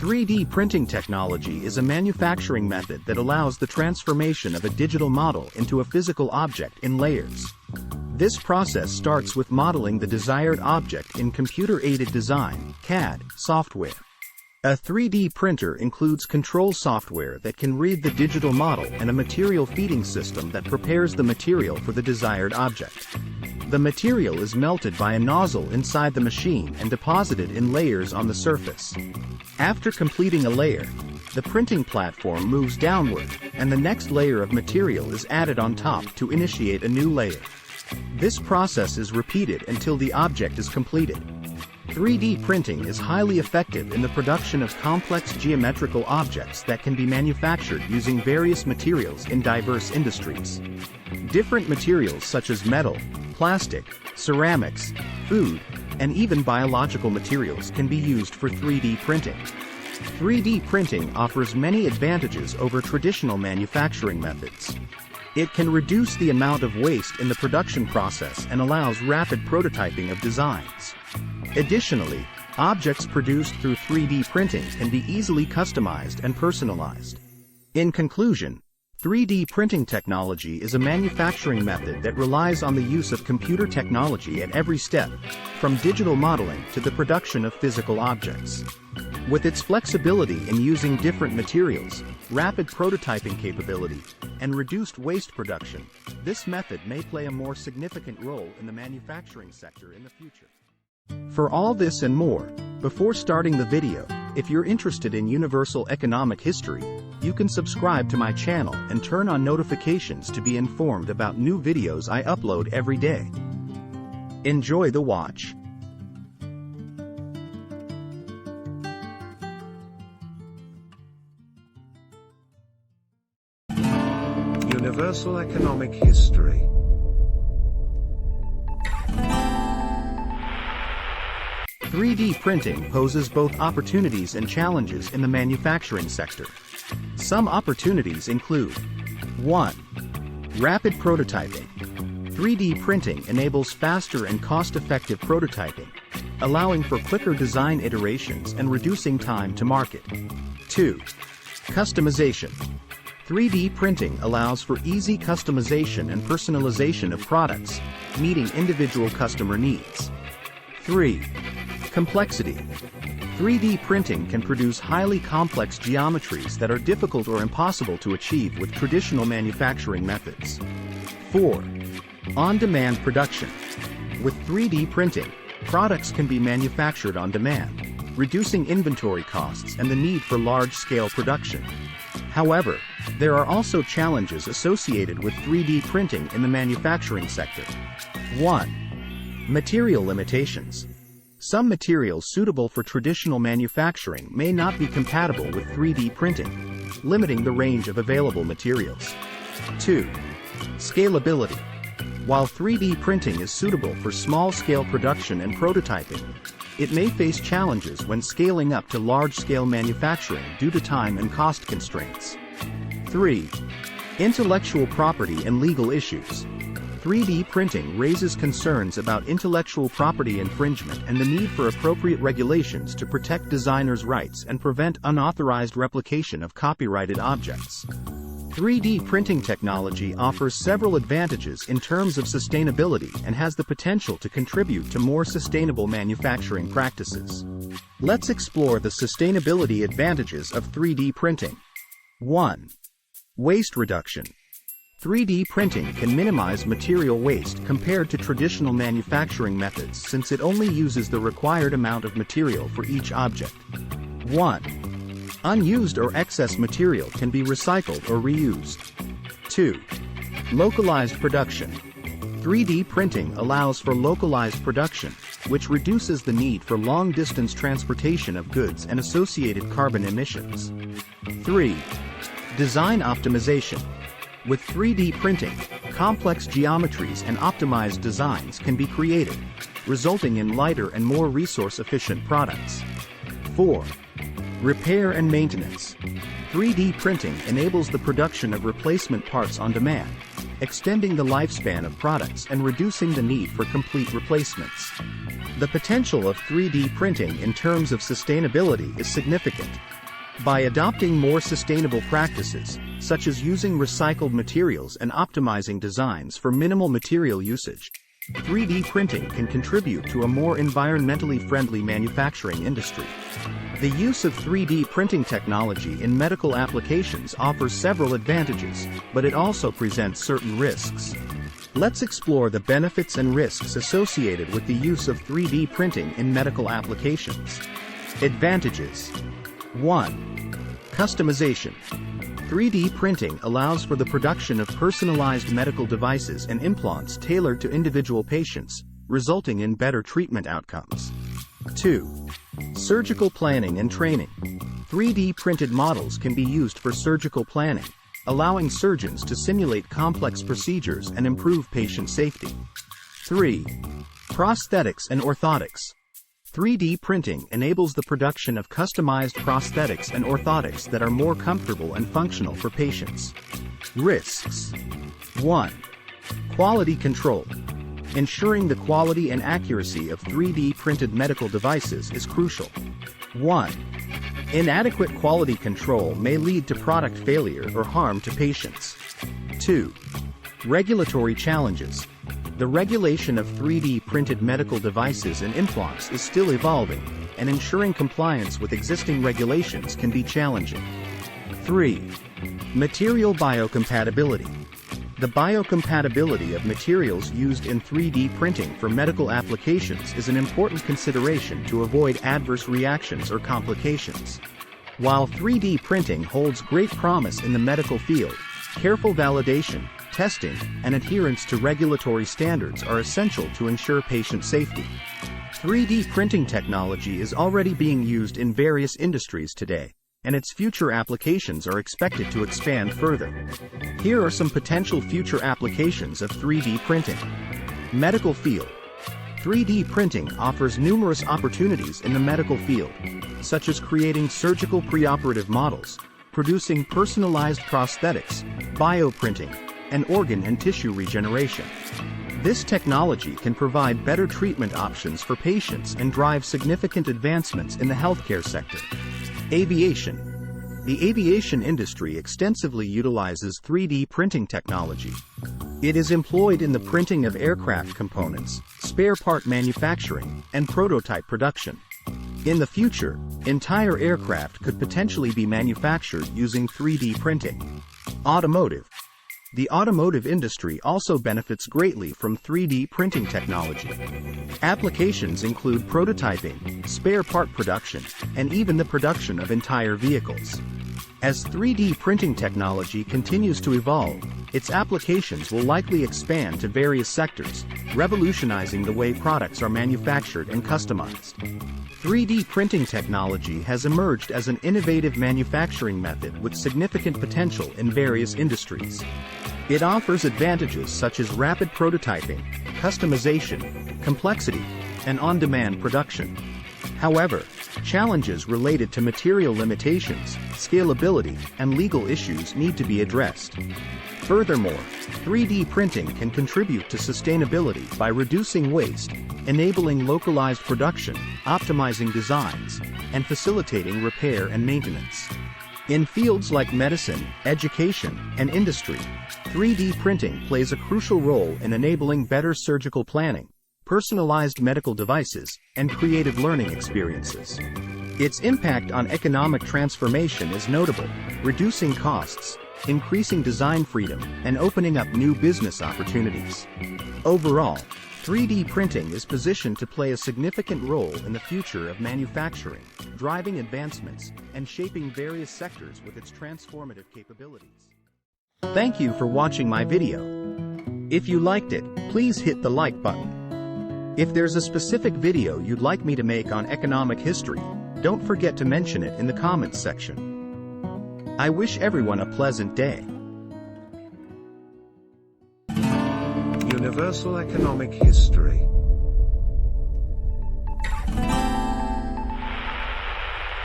3D printing technology is a manufacturing method that allows the transformation of a digital model into a physical object in layers. This process starts with modeling the desired object in computer-aided design (CAD) software. A 3D printer includes control software that can read the digital model and a material feeding system that prepares the material for the desired object. The material is melted by a nozzle inside the machine and deposited in layers on the surface. After completing a layer, the printing platform moves downward, and the next layer of material is added on top to initiate a new layer. This process is repeated until the object is completed. 3D printing is highly effective in the production of complex geometrical objects that can be manufactured using various materials in diverse industries. Different materials such as metal, plastic, ceramics, food, and even biological materials can be used for 3D printing. 3D printing offers many advantages over traditional manufacturing methods. It can reduce the amount of waste in the production process and allows rapid prototyping of designs. Additionally, objects produced through 3D printing can be easily customized and personalized. In conclusion, 3D printing technology is a manufacturing method that relies on the use of computer technology at every step, from digital modeling to the production of physical objects. With its flexibility in using different materials, rapid prototyping capability, and reduced waste production, this method may play a more significant role in the manufacturing sector in the future. For all this and more, before starting the video, if you're interested in universal economic history, you can subscribe to my channel and turn on notifications to be informed about new videos I upload every day. Enjoy the watch. Universal economic history. "3D printing poses both opportunities and challenges in the manufacturing sector. Some opportunities include: 1. Rapid prototyping. 3D printing enables faster and cost-effective prototyping, allowing for quicker design iterations and reducing time to market. 2. Customization. 3D printing allows for easy customization and personalization of products, meeting individual customer needs. 3. Complexity. 3D printing can produce highly complex geometries that are difficult or impossible to achieve with traditional manufacturing methods. 4. On-demand production. With 3D printing, products can be manufactured on demand, reducing inventory costs and the need for large-scale production. However, there are also challenges associated with 3D printing in the manufacturing sector. 1. Material limitations. Some materials suitable for traditional manufacturing may not be compatible with 3D printing, limiting the range of available materials. 2. Scalability. While 3D printing is suitable for small-scale production and prototyping, it may face challenges when scaling up to large-scale manufacturing due to time and cost constraints. 3. Intellectual property and legal issues. 3D printing raises concerns about intellectual property infringement and the need for appropriate regulations to protect designers' rights and prevent unauthorized replication of copyrighted objects. 3D printing technology offers several advantages in terms of sustainability and has the potential to contribute to more sustainable manufacturing practices. Let's explore the sustainability advantages of 3D printing. 1. Waste reduction. 3D printing can minimize material waste compared to traditional manufacturing methods since it only uses the required amount of material for each object. 1. Unused or excess material can be recycled or reused. 2. Localized production. 3D printing allows for localized production, which reduces the need for long-distance transportation of goods and associated carbon emissions. 3. Design optimization. With 3D printing, complex geometries and optimized designs can be created, resulting in lighter and more resource-efficient products. 4. Repair and maintenance. 3D printing enables the production of replacement parts on demand, extending the lifespan of products and reducing the need for complete replacements. The potential of 3D printing in terms of sustainability is significant. By adopting more sustainable practices, such as using recycled materials and optimizing designs for minimal material usage, 3D printing can contribute to a more environmentally friendly manufacturing industry. The use of 3D printing technology in medical applications offers several advantages, but it also presents certain risks. Let's explore the benefits and risks associated with the use of 3D printing in medical applications. Advantages. 1. Customization. 3D printing allows for the production of personalized medical devices and implants tailored to individual patients, resulting in better treatment outcomes. 2. Surgical planning and training. 3D printed models can be used for surgical planning, allowing surgeons to simulate complex procedures and improve patient safety. 3. Prosthetics and orthotics. 3D printing enables the production of customized prosthetics and orthotics that are more comfortable and functional for patients. Risks. 1. Quality control. Ensuring the quality and accuracy of 3D printed medical devices is crucial. 1. Inadequate quality control may lead to product failure or harm to patients. 2. Regulatory challenges. The regulation of 3D printed medical devices and implants is still evolving, and ensuring compliance with existing regulations can be challenging. 3. Material biocompatibility. The biocompatibility of materials used in 3D printing for medical applications is an important consideration to avoid adverse reactions or complications. While 3D printing holds great promise in the medical field, careful validation, testing, and adherence to regulatory standards are essential to ensure patient safety. 3D printing technology is already being used in various industries today, and its future applications are expected to expand further. Here are some potential future applications of 3D printing. Medical field. 3D printing offers numerous opportunities in the medical field, such as creating surgical preoperative models, producing personalized prosthetics, bioprinting, and organ and tissue regeneration. This technology can provide better treatment options for patients and drive significant advancements in the healthcare sector. Aviation. The aviation industry extensively utilizes 3D printing technology. It is employed in the printing of aircraft components, spare part manufacturing, and prototype production. In the future, entire aircraft could potentially be manufactured using 3D printing. Automotive. The automotive industry also benefits greatly from 3D printing technology. Applications include prototyping, spare part production, and even the production of entire vehicles. As 3D printing technology continues to evolve, its applications will likely expand to various sectors, revolutionizing the way products are manufactured and customized. 3D printing technology has emerged as an innovative manufacturing method with significant potential in various industries. It offers advantages such as rapid prototyping, customization, complexity, and on-demand production. However, challenges related to material limitations, scalability, and legal issues need to be addressed. Furthermore, 3D printing can contribute to sustainability by reducing waste, enabling localized production, optimizing designs, and facilitating repair and maintenance. In fields like medicine, education, and industry, 3D printing plays a crucial role in enabling better surgical planning, personalized medical devices, and creative learning experiences. Its impact on economic transformation is notable, reducing costs, increasing design freedom, and opening up new business opportunities. Overall, 3D printing is positioned to play a significant role in the future of manufacturing, driving advancements, and shaping various sectors with its transformative capabilities. Thank you for watching my video. If you liked it, please hit the like button. If there's a specific video you'd like me to make on economic history, don't forget to mention it in the comments section. I wish everyone a pleasant day. Universal economic history.